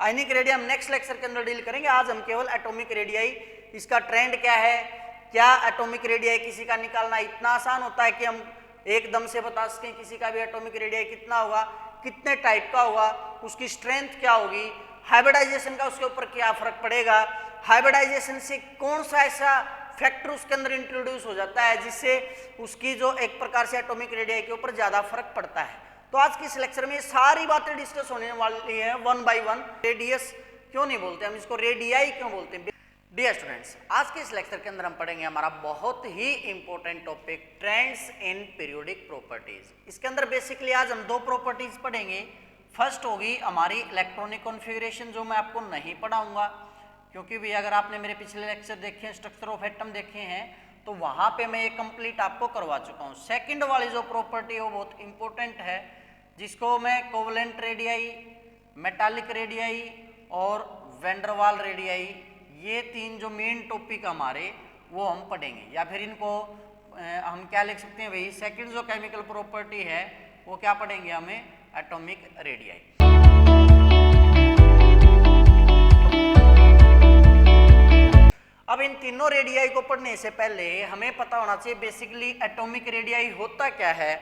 आयनिक radium next lecture के अंदर deal करेंगे। आज हम केवल एटॉमिक रेडियाई, इसका ट्रेंड क्या है, क्या एटॉमिक रेडियाई किसी का निकालना इतना आसान होता है कि हम एकदम से बता सकें किसी का भी एटॉमिक रेडियाई कितना होगा, कितने टाइप का होगा, उसकी स्ट्रेंथ क्या होगी, हाइब्रिडाइजेशन का उसके ऊपर क्या फर्क पड़ेगा, हाइब्रिडाइजेशन से कौन सा ऐसा फैक्टर उसके अंदर इंट्रोड्यूस हो जाता है जिससे उसकी जो एक प्रकार से एटॉमिक रेडियाई के ऊपर ज्यादा फर्क पड़ता है। तो आज की इस लेक्चर में ये सारी बातें डिस्कस होने वाली है वन बाय वन। रेडियस क्यों नहीं बोलते हम, इसको रेडियाई क्यों बोलते हैं। डियर स्टूडेंट्स, आज के इस लेक्चर के अंदर हम पढ़ेंगे हमारा बहुत ही important topic trends in periodic properties. इसके अंदर बेसिकली आज हम दो प्रॉपर्टीज पढ़ेंगे। फर्स्ट होगी हमारी इलेक्ट्रॉनिक कॉन्फ़िगरेशन, जो मैं आपको नहीं पढ़ाऊंगा क्योंकि भी अगर आपने मेरे पिछले लेक्चर देखे हैं, स्ट्रक्चर ऑफ एटम देखे हैं, तो वहां पे मैं ये कंप्लीट आपको करवा चुका हूं। सेकंड वाली जो प्रॉपर्टी है वो बहुत इंपॉर्टेंट है, जिसको मैं कोवलेंट रेडियाई, मेटालिक रेडियाई और वेंडरवाल रेडियाई, ये तीन जो मेन टॉपिक हमारे वो हम पढ़ेंगे। या फिर इनको हम क्या लिख सकते हैं भाई, सेकंड जो केमिकल प्रॉपर्टी है वो क्या पढ़ेंगे हमें, एटॉमिक रेडियाई। अब इन तीनों रेडियाई को पढ़ने से पहले हमें पता होना चाहिए बेसिकली एटॉमिक रेडियाई होता क्या है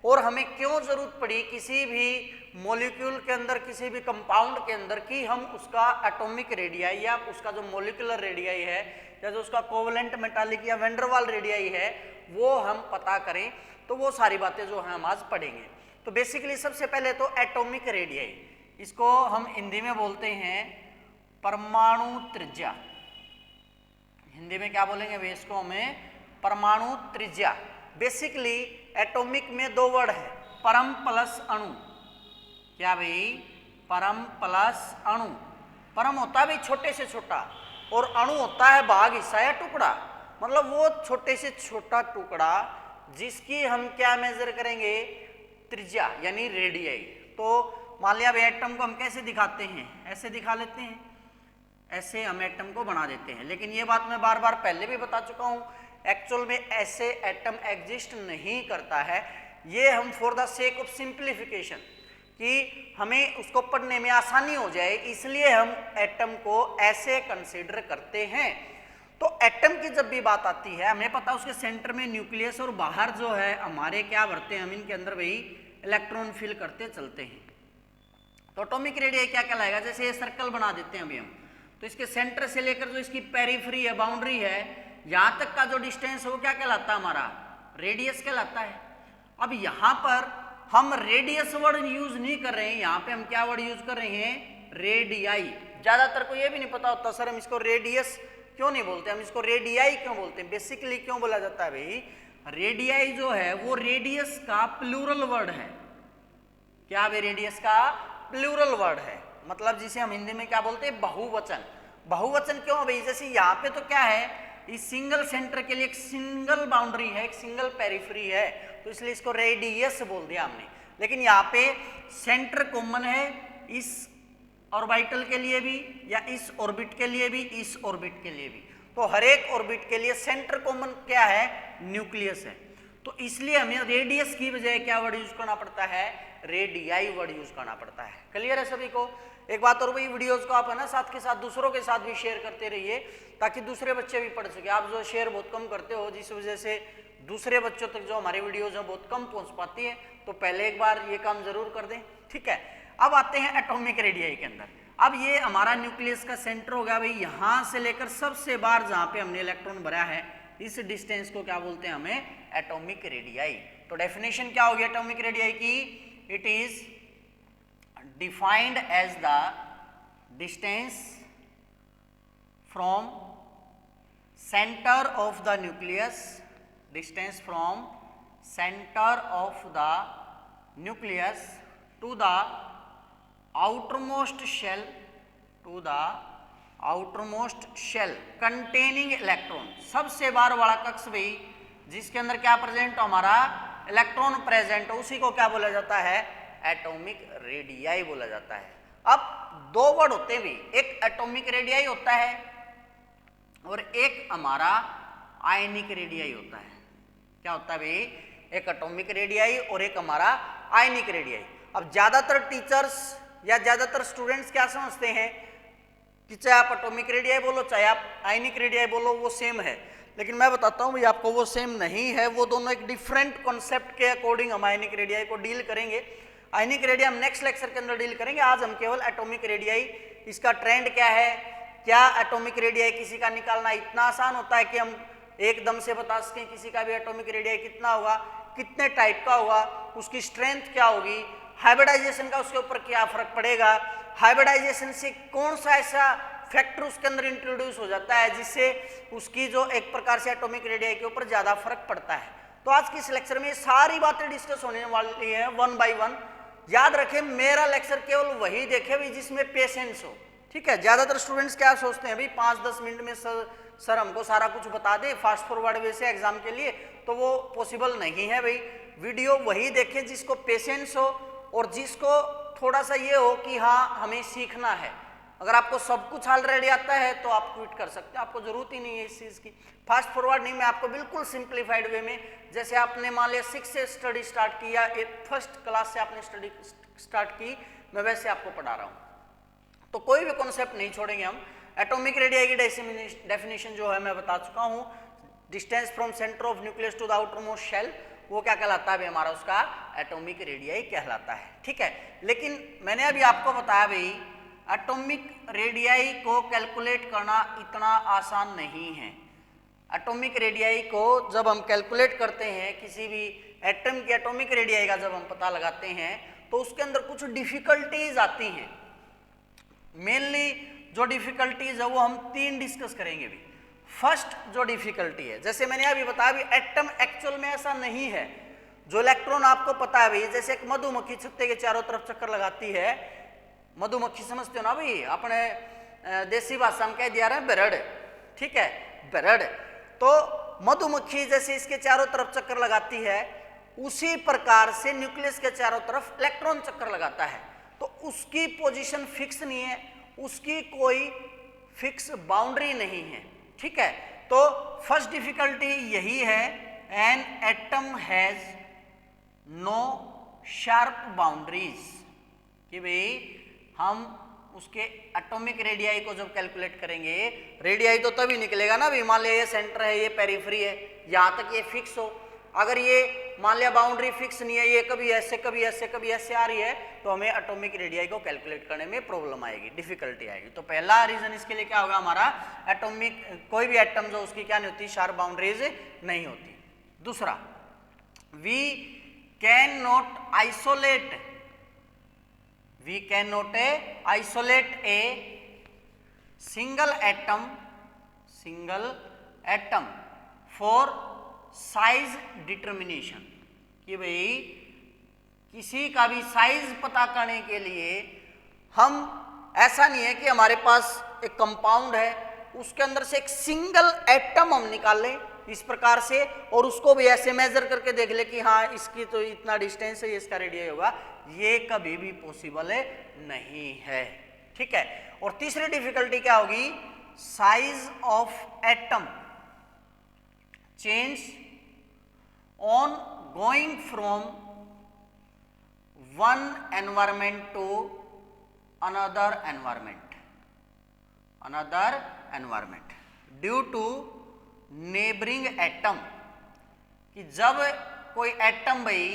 और हमें क्यों जरूरत पड़ी किसी भी मॉलिक्यूल के अंदर, किसी भी कंपाउंड के अंदर कि हम उसका एटॉमिक रेडियाई या उसका जो मॉलिक्यूलर रेडियाई है या जो उसका कोवलेंट मेटालिक या वेंडरवाल रेडियाई है वो हम पता करें। तो वो सारी बातें जो हैं हम आज पढ़ेंगे। तो बेसिकली सबसे पहले तो एटॉमिक रेडियाई, इसको हम हिंदी में बोलते हैं परमाणु त्रिज्या। हिंदी में क्या बोलेंगे भाई, इसको हमें परमाणु त्रिज्या। बेसिकली एटॉमिक में दो वर्ड है, परम प्लस अणु। क्या भाई, परम प्लस अणु। परम होता है भाई छोटे से छोटा और अणु होता है भाग, हिस्सा या टुकड़ा, मतलब वो छोटे से छोटा टुकड़ा जिसकी हम क्या मेजर करेंगे, त्रिज्या यानी रेडियाई। तो मान लिया भाई एटम को हम कैसे दिखाते हैं, ऐसे दिखा लेते हैं, ऐसे हम एटम को बना देते हैं। लेकिन ये बात मैं बार बार पहले भी बता चुका हूं, एक्चुअल में ऐसे एटम एग्जिस्ट नहीं करता है। ये हम for the sake of simplification, कि हमें उसको पढ़ने में आसानी हो जाए, इसलिए हम एटम को ऐसे कंसीडर करते हैं। तो एटम की जब भी बात आती है, हमें पता है उसके सेंटर में न्यूक्लियस और बाहर जो है हमारे क्या भरते हैं हम, इनके अंदर भाई इलेक्ट्रॉन फिल करते चलते हैं। तो एटॉमिक रेडियाई क्या कहलाएगा, जैसे ये सर्कल बना देते हैं अभी हम, तो इसके सेंटर से लेकर जो इसकी पेरिफेरी है, बाउंड्री है, यहां तक का जो डिस्टेंस है वो क्या कहलाता है, हमारा रेडियस कहलाता है। अब यहां पर हम रेडियस वर्ड यूज नहीं कर रहे हैं, यहां पे हम क्या वर्ड यूज कर रहे हैं, रेडियाई। ज्यादातर को ये भी नहीं पता होता सर हम इसको रेडियस क्यों नहीं बोलते, हम इसको रेडियाई क्यों बोलते हैं। बेसिकली क्यों बोला जाता है भाई, रेडियाई जो है वो रेडियस का प्लूरल वर्ड है। क्या भाई, रेडियस का प्लूरल वर्ड है, मतलब जिसे हम हिंदी में क्या बोलते हैं, बहुवचन। बहुवचन क्यों भाई, जैसे यहाँ पे तो क्या है, इस सिंगल सेंटर के लिए एक सिंगल बाउंड्री है, एक सिंगल पेरिफेरी है, तो इसलिए इसको रेडियस बोल दिया हमने। लेकिन यहाँ पे सेंटर कॉमन है इस ऑर्बिटल के लिए भी, या इस ऑर्बिट के लिए भी, इस ऑर्बिट के लिए भी। तो हर एक ऑर्बिट के लिए सेंटर कॉमन क्या है, न्यूक्लियस है। तो इसलिए हमें रेडियस की बजाय क्या वर्ड यूज करना पड़ता है, रेडियाई वर्ड यूज करना पड़ता है। क्लियर है सभी को। एक बात और भाई, वीडियोस को आप है ना साथ के साथ दूसरों के साथ भी शेयर करते रहिए ताकि दूसरे बच्चे भी पढ़ सके। आप जो शेयर बहुत कम करते हो, जिस वजह से दूसरे बच्चों तक जो हमारी वीडियोस है बहुत कम पहुंच पाती है, तो पहले एक बार ये काम जरूर कर दें, ठीक है। अब आते हैं एटॉमिक रेडियाई के अंदर। अब ये हमारा न्यूक्लियस का सेंटर हो गया भाई, यहां से लेकर सबसे बाहर जहां पे हमने इलेक्ट्रॉन भरा है, इस डिस्टेंस को क्या बोलते हैं हमें, एटॉमिक रेडियाई। तो डेफिनेशन क्या होगी एटॉमिक रेडियाई की, it is defined as the distance from centre of the nucleus, distance from centre of the nucleus to the outermost shell, to the outermost shell containing electron। सबसे बाहर वाला कक्ष भी जिसके अंदर क्या प्रेजेंट हो, हमारा इलेक्ट्रॉन प्रेजेंट हो, उसी को क्या बोला जाता है, एटॉमिक रेडियाई बोला जाता है। अब दो वर्ड होते हैं भी, एक एटॉमिक रेडियाई होता है और एक हमारा आयनिक रेडियाई होता है। क्या होता है भाई, एक एटॉमिक रेडियाई और एक हमारा आयनिक रेडियाई। अब ज्यादातर टीचर्स या ज्यादातर स्टूडेंट्स क्या समझते हैं कि चाहे आप एटॉमिक रेडियाई बोलो चाहे आप आयनिक रेडियाई बोलो वो सेम है, लेकिन मैं बताता हूँ भाई आपको वो सेम नहीं है, वो दोनों एक डिफरेंट कॉन्सेप्ट के अकॉर्डिंग हम आयनिक रेडियाई को डील करेंगे। आयनिक रेडियाई हम नेक्स्ट लेक्चर के अंदर डील करेंगे, आज हम केवल एटॉमिक रेडियाई, इसका ट्रेंड क्या है, क्या एटॉमिक रेडियाई किसी का निकालना इतना आसान होता है कि हम एकदम से बता सकें किसी का भी एटॉमिक रेडियाई कितना होगा, कितने टाइप का होगा, उसकी स्ट्रेंथ क्या होगी, हाइब्रिडाइजेशन का उसके ऊपर क्या फर्क पड़ेगा, हाइब्रिडाइजेशन से कौन सा ऐसा फैक्टर उसके अंदर इंट्रोड्यूस हो जाता है जिससे उसकी जो एक प्रकार से एटॉमिक रेडियाई के ऊपर ज्यादा फर्क पड़ता है। तो आज की इस लेक्चर में ये सारी बातें डिस्कस होने वाली है वन बाय वन। याद रखें मेरा लेक्चर केवल वही देखे भाई जिसमें पेशेंस हो, ठीक है। ज्यादातर स्टूडेंट्स क्या सोचते हैं भाई 5-10 मिनट में सर हमको सारा कुछ बता दे फास्ट फॉरवर्ड वे से एग्जाम के लिए, तो वो पॉसिबल नहीं है भाई। वीडियो वही देखें जिसको पेशेंस हो और जिसको थोड़ा सा ये हो कि हाँ हमें सीखना है। अगर आपको सब कुछ ऑलरेडी आता है तो आप क्विट कर सकते हैं, आपको जरूरत ही नहीं है इस चीज़ की। फास्ट फॉरवर्ड नहीं, मैं आपको बिल्कुल सिंप्लीफाइड वे में, जैसे आपने मान लिया 6 से स्टडी स्टार्ट की या फर्स्ट क्लास से आपने स्टडी स्टार्ट की, मैं वैसे आपको पढ़ा रहा हूँ। तो कोई भी कॉन्सेप्ट नहीं छोड़ेंगे हम। एटॉमिक रेडियाई की डेफिनेशन जो है मैं बता चुका हूँ, distance from centre of nucleus to the outermost shell, वो क्या कहलाता है भाई हमारा, उसका एटॉमिक रेडियाई कहलाता है, ठीक है। लेकिन मैंने अभी आपको बताया भाई एटॉमिक रेडियाई को कैलकुलेट करना इतना आसान नहीं है। एटॉमिक रेडियाई को जब हम कैलकुलेट करते हैं, किसी भी एटम की एटॉमिक रेडियाई का जब हम पता लगाते हैं तो उसके अंदर कुछ डिफिकल्टीज आती हैं। मेनली जो डिफिकल्टीज है वो हम 3 डिस्कस करेंगे भी। फर्स्ट जो डिफिकल्टी है, जैसे मैंने अभी बताया भी एटम एक्चुअल में ऐसा नहीं है। जो इलेक्ट्रॉन आपको पता है भाई, जैसे एक मधुमक्खी छत्ते के चारों तरफ चक्कर लगाती है, मधुमक्खी समझते हो ना भाई, अपने देसी भाषा में कह दिया रहे बेरड़, ठीक है, बेरड़। तो मधुमक्खी जैसे इसके चारों तरफ चक्कर लगाती है, उसी प्रकार से न्यूक्लियस के चारों तरफ इलेक्ट्रॉन चक्कर लगाता है। तो उसकी पोजीशन फिक्स नहीं है, उसकी कोई फिक्स बाउंड्री नहीं है, ठीक है। तो फर्स्ट डिफिकल्टी यही है, an atom has no sharp boundaries, कि भाई हम उसके एटॉमिक रेडियाई को जब कैलकुलेट करेंगे, रेडियाई तो तभी निकलेगा ना भाई, मान लिया ये सेंटर है, ये पेरिफेरी है, यहां तक ये फिक्स हो। अगर ये मान लिया बाउंड्री फिक्स नहीं है, ये कभी ऐसे कभी ऐसे कभी ऐसे आ रही है, तो हमें एटॉमिक रेडियाई को कैलकुलेट करने में प्रॉब्लम आएगी, डिफिकल्टी आएगी। तो पहला रीजन इसके लिए क्या होगा हमारा, एटॉमिक कोई भी एटम जो उसकी क्या नहीं होती, शार्प बाउंड्रीज नहीं होती। दूसरा, we cannot isolate, we cannot isolate a single atom for size determination, कि भाई किसी का भी साइज पता करने के लिए हम, ऐसा नहीं है कि हमारे पास एक कंपाउंड है उसके अंदर से एक सिंगल एटम हम निकाल लें इस प्रकार से और उसको भी ऐसे मेजर करके देख ले कि हाँ इसकी तो इतना डिस्टेंस है, इसका रेडियस होगा, ये कभी भी पॉसिबल नहीं है, ठीक है। और तीसरी डिफिकल्टी क्या होगी, size of atom change on going from one environment to another environment due to neighbouring atom, कि जब कोई एटम भाई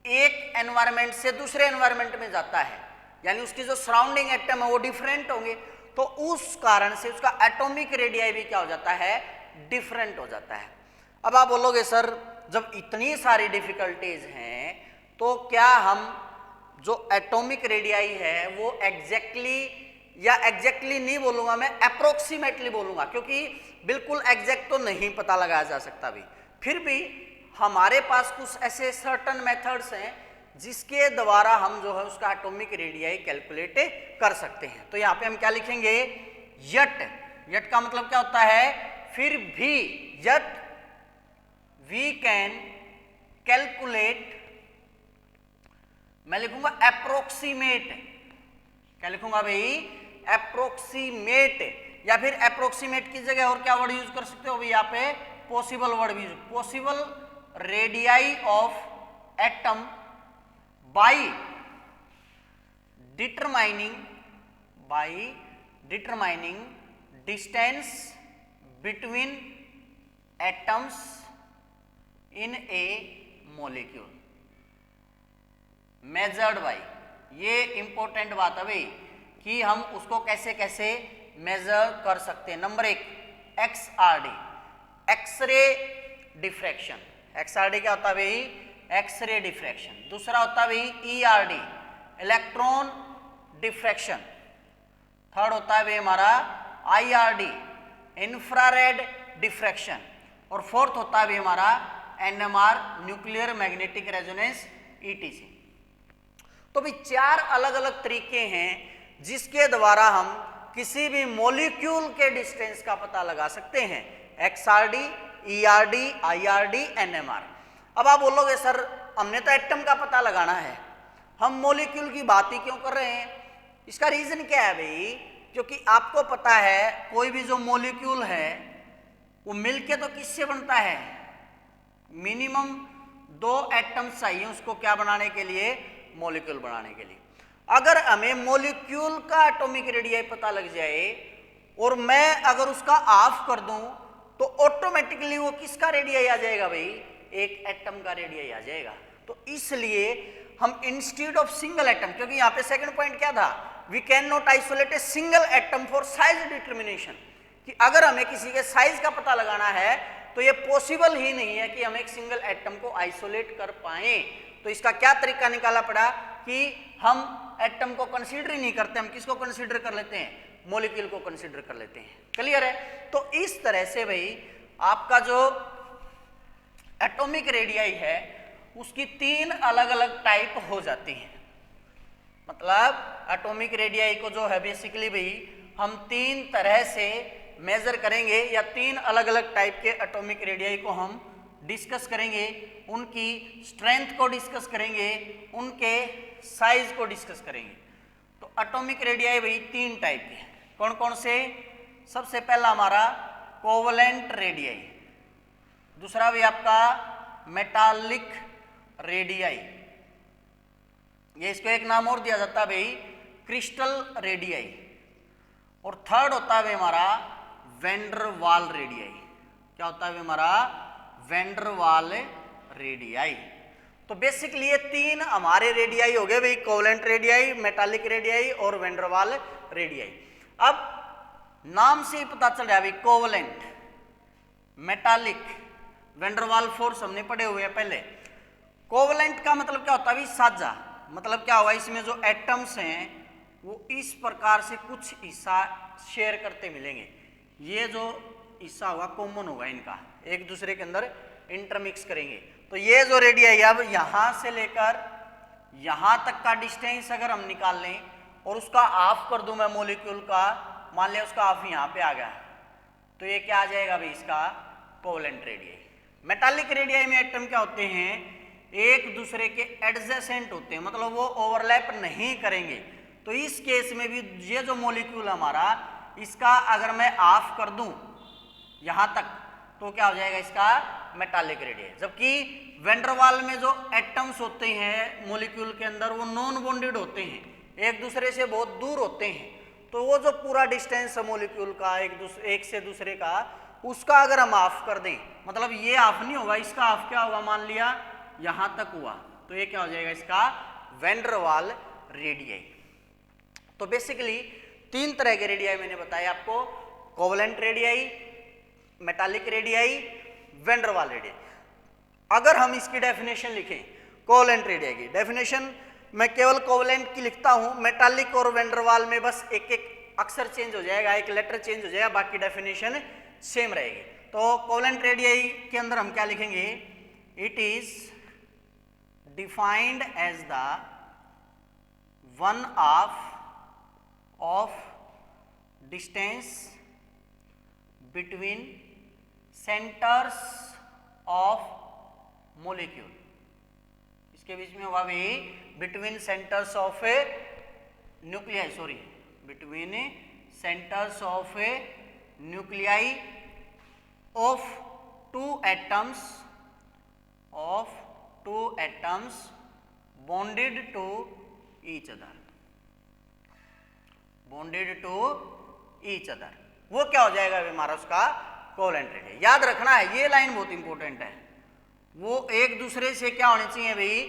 एक एनवायरमेंट से दूसरे एनवायरमेंट में जाता है, यानी उसकी जो सराउंडिंग एटम है वो डिफरेंट होंगे, तो उस कारण से उसका एटॉमिक रेडियाई भी क्या हो जाता है, डिफरेंट हो जाता है। अब आप बोलोगे सर जब इतनी सारी डिफिकल्टीज हैं तो क्या हम जो एटॉमिक रेडियाई है वो एग्जैक्टली नहीं बोलूंगा मैं, अप्रोक्सीमेटली बोलूंगा, क्योंकि बिल्कुल एग्जैक्ट तो नहीं पता लगाया जा सकता भी। फिर भी हमारे पास कुछ ऐसे सर्टन मेथड्स हैं जिसके द्वारा हम जो है उसका एटॉमिक रेडियाई कैलकुलेट कर सकते हैं। तो यहाँ पे हम क्या लिखेंगे, यट का मतलब क्या होता है, फिर भी, यट वी कैन कैलकुलेट, मैं लिखूंगा अप्रोक्सीमेट, क्या लिखूंगा भाई, अप्रोक्सीमेट, या फिर अप्रोक्सीमेट की जगह और क्या वर्ड यूज कर सकते हो भाई यहाँ पे, पॉसिबल वर्ड भी, possible radii of atom by determining distance between atoms in a molecule measured by, ये इंपॉर्टेंट बात है भाई कि हम उसको कैसे कैसे मेजर कर सकते हैं। Number 1 XRD, X ray diffraction. XRD क्या होता है भाई? X ray diffraction. दूसरा होता है भाई ERD, इलेक्ट्रॉन डिफ्रैक्शन। थर्ड होता है भाई हमारा IRD, इंफ्रारेड डिफ्रैक्शन। और फोर्थ होता है भाई हमारा NMR, nuclear magnetic resonance, ETC। तो भी 4 अलग अलग तरीके हैं जिसके द्वारा हम किसी भी मॉलिक्यूल के डिस्टेंस का पता लगा सकते हैं। XRD, ERD, IRD, NMR। अब आप बोलोगे सर हमने तो एटम का पता लगाना है, हम मॉलिक्यूल की बात ही क्यों कर रहे हैं? इसका रीजन क्या है भाई? क्योंकि आपको पता है कोई भी जो मॉलिक्यूल है वो मिलके तो किससे बनता है? मिनिमम 2 एटम्स चाहिए उसको क्या बनाने के लिए? मॉलिक्यूल बनाने के लिए। अगर हमें मॉलिक्यूल का एटॉमिक रेडियस पता लग जाए और मैं अगर उसका ऑफ कर दूं तो ऑटोमेटिकली वो किसका रेडियस आ जाएगा भाई? एक एटम का रेडियस आ जाएगा। तो इसलिए हम इंस्टेड ऑफ सिंगल एटम, क्योंकि यहां पे सेकंड पॉइंट क्या था? We cannot isolate a single atom for size determination, कि अगर हमें किसी के साइज का पता लगाना है तो ये पॉसिबल ही नहीं है कि हम एक सिंगल एटम को आइसोलेट कर पाए। तो इसका क्या तरीका निकाला पड़ा कि हम एटम को कंसीडर ही नहीं करते, हम किसको कंसीडर कर लेते हैं? मॉलिक्यूल को कंसीडर कर लेते हैं। क्लियर है? तो इस तरह से भाई आपका जो एटॉमिक रेडियस है उसकी 3 अलग अलग टाइप हो जाती हैं। मतलब एटॉमिक रेडियस को जो है बेसिकली भाई हम 3 तरह से मेजर करेंगे, या 3 अलग अलग टाइप के एटॉमिक रेडियस को हम डिस्कस करेंगे, उनकी स्ट्रेंथ को डिस्कस करेंगे, उनके साइज को डिस्कस करेंगे। तो एटॉमिक रेडियस भाई 3 टाइप के। कौन कौन से? सबसे पहला हमारा कोवलेंट रेडियस, दूसरा भी आपका मेटालिक रेडियस, ये इसको एक नाम और दिया जाता है भाई क्रिस्टल रेडियस, और थर्ड होता है भाई हमारा वैंडर वाल रेडियस। क्या होता है भाई हमारा? वैंडर वाल रेडियस। तो बेसिकली ये 3 हमारे रेडियस हो गए भाई, कोवलेंट रेडियस, मेटालिक रेडियस और वैंडर वाल रेडियस। अब नाम से ही पता चल रहा है भाई कोवलेंट, मेटालिक, वैंडर वाल फोर्स हमने पढ़े हुए हैं पहले। कोवलेंट का मतलब क्या होता है भाई? साझा। मतलब क्या होगा? इसमें जो एटम्स हैं वो इस प्रकार से कुछ हिस्सा शेयर करते मिलेंगे। ये जो हिस्सा होगा कॉमन होगा, इनका एक दूसरे के अंदर इंटरमिक्स करेंगे। तो ये जो रेडियस है अब यहां से लेकर यहां तक का डिस्टेंस अगर हम निकाल लें और उसका हाफ कर दूं मैं मॉलिक्यूल का, मान लिया उसका हाफ यहां पे आ गया, तो ये क्या आ जाएगा भाई? इसका कोवलेंट रेडियस। मेटालिक रेडियस में एटम क्या होते हैं? एक दूसरे के एडजेसेंट होते हैं, मतलब वो ओवरलैप नहीं करेंगे। तो इस केस में भी ये जो मॉलिक्यूल हमारा, इसका अगर मैं ऑफ कर दूं यहां तक तो क्या हो जाएगा? इसका मेटालिक रेडियस। जबकि वैंडरवाल में जो एटम्स होते हैं मॉलिक्यूल के अंदर वो नॉन बॉन्डेड होते हैं, एक दूसरे से बहुत दूर होते हैं। तो वो जो पूरा डिस्टेंस है मॉलिक्यूल का एक से दूसरे का, उसका अगर हम ऑफ कर दें, मतलब ये ऑफ नहीं होगा, इसका ऑफ क्या होगा? मान लिया यहां तक हुआ तो ये क्या हो जाएगा? इसका वैंडरवाल रेडियस। तो बेसिकली 3 तरह के रेडियस मैंने बताया आपको, covalent radius, metallic radius, van der Waals radius. अगर हम इसकी डेफिनेशन लिखें, कोवलेंट रेडियस की डेफिनेशन मैं केवल कोवलेंट की लिखता हूं, मेटालिक और वैंडरवाल में बस एक एक अक्षर चेंज हो जाएगा, एक लेटर चेंज हो जाएगा, बाकी डेफिनेशन सेम रहेगी। तो कोवलेंट रेडियस के अंदर हम क्या लिखेंगे? It is defined as the one of distance between centres of molecule. इसके बीच में होगा भाई between centres of a nuclei, sorry between centres of a nuclei of two atoms bonded to each other. Bonded to each other, वो क्या हो जाएगा हमारा उसका कोवेलेंट रेडियस। याद रखना है ये लाइन बहुत इंपॉर्टेंट है, वो एक दूसरे से क्या होने चाहिए भाई,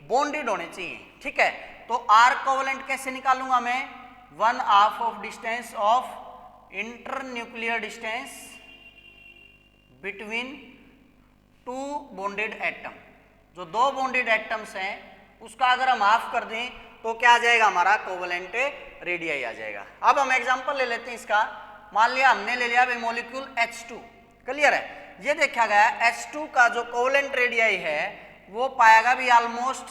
बॉन्डेड होने चाहिए, ठीक है। तो आर कोवेलेंट कैसे निकालूंगा मैं, 1/2 of distance of internuclear distance between two bonded atom, जो दो बॉन्डेड एटम्स हैं उसका अगर हम हाफ कर दें तो क्या आ जाएगा हमारा कोवेलेंट रेडियस आ जाएगा। अब हम एग्जांपल ले लेते हैं इसका, मान लिया हमने ले लिया भाई मॉलिक्यूल H2, क्लियर है। ये देखा गया H2 का जो कोवेलेंट रेडियस है वो पाएगा भी ऑलमोस्ट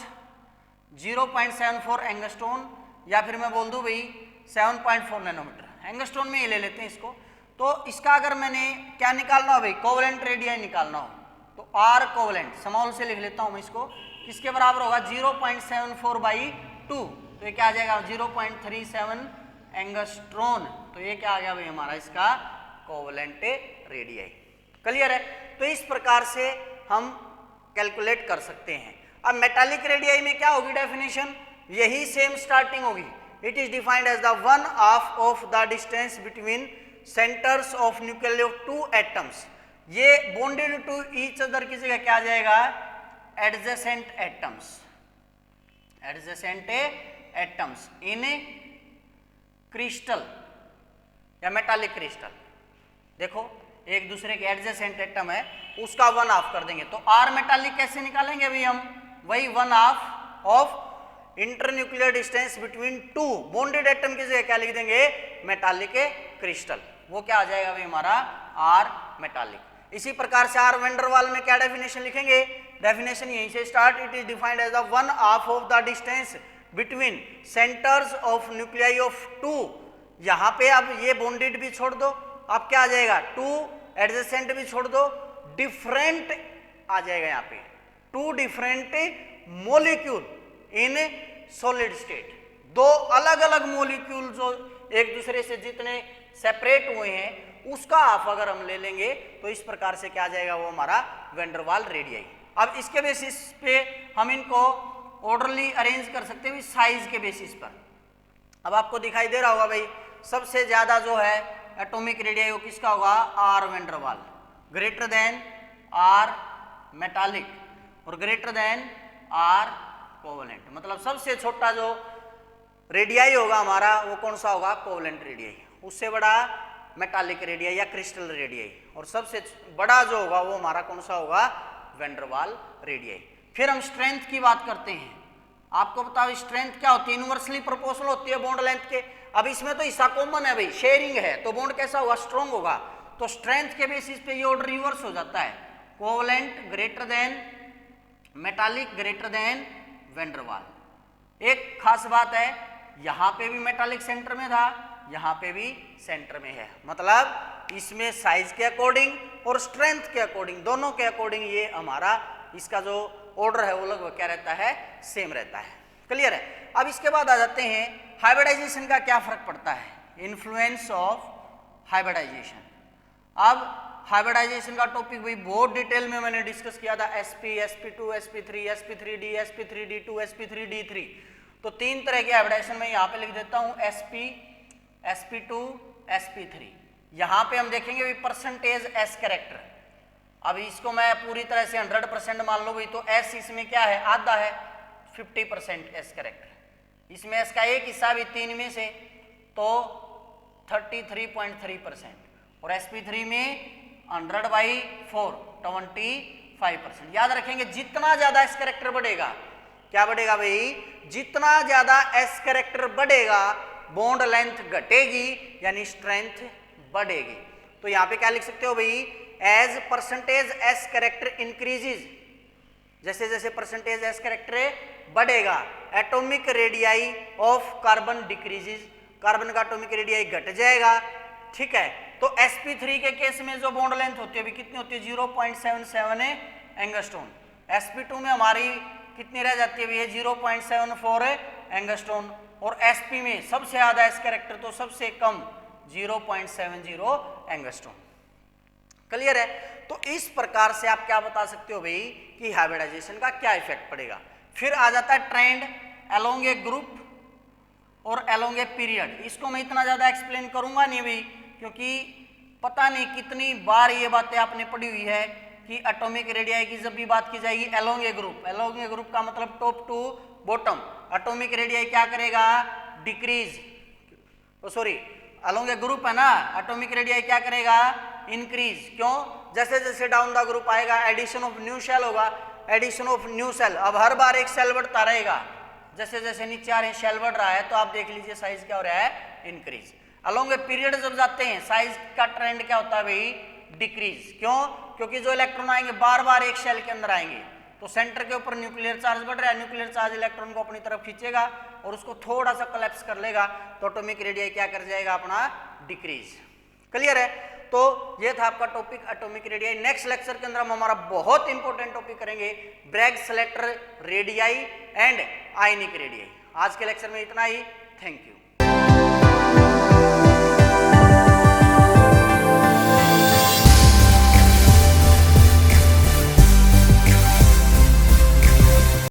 0.74 एंगस्ट्रॉन, या फिर मैं बोल दूं भाई 7.4 नैनोमीटर, एंगस्ट्रॉन में ही ले लेते हैं इसको। तो इसका अगर मैंने क्या निकालना हो भाई, कोवेलेंट रेडियस निकालना हो, तो आर कोवेलेंट स्मॉल से लिख लेता हूं मैं इसको, किसके बराबर होगा 0.74/2, तो ये क्या आ जाएगा 0.37 एंगस्ट्रॉन, तो ये क्या आ गया भाई हमारा इसका कोवेलेंट रेडियस, क्लियर है। तो इस प्रकार से हम कैलकुलेट कर सकते हैं। अब मेटालिक रेडियस में क्या होगी डेफिनेशन, यही सेम स्टार्टिंग होगी, it is defined as the 1/2 of the distance between centres of nuclear of two atoms. ये बॉन्डेड टू ईच अदर की जगह क्या आ जाएगा, adjacent atoms, adjacent atoms in crystal या मेटालिक क्रिस्टल। देखो एक दूसरे के एडजेसेंट एटम है उसका 1/2 कर देंगे, तो आर मेटालिक कैसे निकालेंगे अभी हम, वही 1/2 of internuclear distance between two bonded atom की जगह क्या लिख देंगे, मेटालिक क्रिस्टल, वो क्या आ जाएगा भाई हमारा आर मेटालिक। इसी प्रकार से आर वेंडरवाल में क्या डेफिनेशन लिखेंगे, डेफिनेशन यहीं से start, it is defined as the 1/2 of the distance between centres of nuclei of two, यहां पे अब ये बॉन्डेड भी छोड़ दो, अब क्या आ जाएगा टू, एडजेसेंट भी छोड़ दो, डिफरेंट आ जाएगा यहाँ पे, two different molecule in solid state, दो अलग अलग मॉलिक्यूल जो एक दूसरे से जितने सेपरेट हुए हैं उसका हाफ अगर हम ले लेंगे तो इस प्रकार से क्या आ जाएगा वो हमारा वेंडरवाल रेडियस। अब इसके बेसिस पे हम इनको ऑर्डरली अरेंज कर सकते हैं साइज के बेसिस पर। अब आपको दिखाई दे रहा होगा भाई सबसे ज्यादा जो है एटॉमिक रेडियस वो किसका होगा, R van der Waals, greater than R metallic और ग्रेटर देन आर कोवेलेंट, मतलब सबसे छोटा जो रेडियस होगा हमारा वो कौन सा होगा, कोवेलेंट रेडियस, उससे बड़ा मेटालिक रेडियस या क्रिस्टल रेडियस, और सबसे बड़ा जो होगा वो हमारा कौन सा होगा, वेंडरवाल रेडियस। फिर हम स्ट्रेंथ की बात करते हैं, आपको बताओ स्ट्रेंथ क्या होती है, इनवर्सली प्रोपोर्शनल होती है बॉन्ड लेंथ के। अब इसमें तो हिस्सा कॉमन है भाई, शेयरिंग है, तो बॉन्ड कैसा होगा, स्ट्रॉन्ग होगा, तो स्ट्रेंथ के बेसिस पे ये ऑर्डर रिवर्स हो जाता है, covalent greater than metallic greater than van der Waals. एक खास बात है यहां पे भी मेटालिक सेंटर में था, यहां पे भी सेंटर में है, मतलब इसमें साइज के अकॉर्डिंग और स्ट्रेंथ के अकॉर्डिंग, दोनों के अकॉर्डिंग ये हमारा इसका जो ऑर्डर है वो लगभग क्या रहता है, सेम रहता है, क्लियर है। अब इसके बाद आ जाते हैं हाइब्रिडाइजेशन का क्या फर्क पड़ता है, इन्फ्लुएंस ऑफ हाइब्रिडाइजेशन। अब हाइब्रिडाइजेशन का टॉपिक भी बहुत डिटेल में मैंने डिस्कस किया था, sp, sp2, sp3, sp3d, sp3d2, sp3d3, तो तीन तरह के हाइब्रिडाइजेशन मैं यहाँ पे लिख देता हूँ, sp, sp2, sp3। यहाँ पे हम देखेंगे भी परसेंटेज s कैरेक्टर, अब इसको मैं पूरी तरह से 100% मान लो भाई, तो s इसमें क्या है, आधा है, 50% s कैरेक्टर, इसमें s का एक हिस्सा भी तीन में से तो 33.3%, और sp3 में 100/4 25%। याद रखेंगे जितना ज्यादा एस कैरेक्टर बढ़ेगा, क्या बढ़ेगा भाई, जितना ज्यादा एस कैरेक्टर बढ़ेगा बॉन्ड लेंथ घटेगी यानी स्ट्रेंथ बढ़ेगी। तो यहां पे क्या लिख सकते हो भाई, as percentage S character increases, जैसे जैसे परसेंटेज एस कैरेक्टर बढ़ेगा atomic radii of carbon decreases, carbon का एटॉमिक रेडियाई घट जाएगा, ठीक है। तो sp3 के केस में जो बॉन्ड लेंथ होती है अभी कितनी होती है, 0.77 एंगस्ट्रॉन, sp2 में हमारी कितनी रह जाती है भैया, 0.74 एंगस्ट्रॉन, और sp में सबसे ज्यादा एस कैरेक्टर तो सबसे कम 0.70 एंगस्ट्रॉन, क्लियर है। तो इस प्रकार से आप क्या बता सकते हो भाई कि हाइब्रिडाइजेशन का क्या इफेक्ट पड़ेगा। फिर आ जाता है ट्रेंड अलोंग ए ग्रुप और अलोंग ए पीरियड। इसको मैं इतना ज्यादा एक्सप्लेन करूंगा नहीं भी, क्योंकि पता नहीं कितनी बार ये बातें आपने पढ़ी हुई है कि एटॉमिक रेडियाई की जब भी बात की जाएगी along a group, along a group का मतलब top to bottom, atomic radii क्या करेगा, decrease, sorry along a group है ना, एटॉमिक रेडियाई क्या करेगा, इंक्रीज। क्यों, जैसे जैसे डाउन द ग्रुप आएगा एडिशन ऑफ न्यू शेल होगा, एडिशन ऑफ न्यू सेल, अब हर बार एक सेल बढ़ता रहेगा, जैसे जैसे नीचे आ रहे हैं सेल बढ़ रहा है, तो आप देख लीजिए साइज क्या हो रहा है, इंक्रीज। अलोंग ए पीरियड जब जाते हैं साइज का ट्रेंड क्या होता है भाई, डिक्रीज। क्यों, क्योंकि जो इलेक्ट्रॉन आएंगे बार बार एक शेल के अंदर आएंगे, तो सेंटर के ऊपर न्यूक्लियर चार्ज बढ़ रहा है, न्यूक्लियर चार्ज इलेक्ट्रॉन को अपनी तरफ खींचेगा और उसको थोड़ा सा कोलैप्स कर लेगा, तो एटॉमिक रेडियाई क्या कर जाएगा अपना, डिक्रीज। क्लियर है। तो ये था आपका topic atomic radii. Next lecture के अंदर हम हमारा बहुत इंपॉर्टेंट टॉपिक करेंगे Bragg Slater radii and ionic radii. आज के लेक्चर में इतना ही, थैंक यू।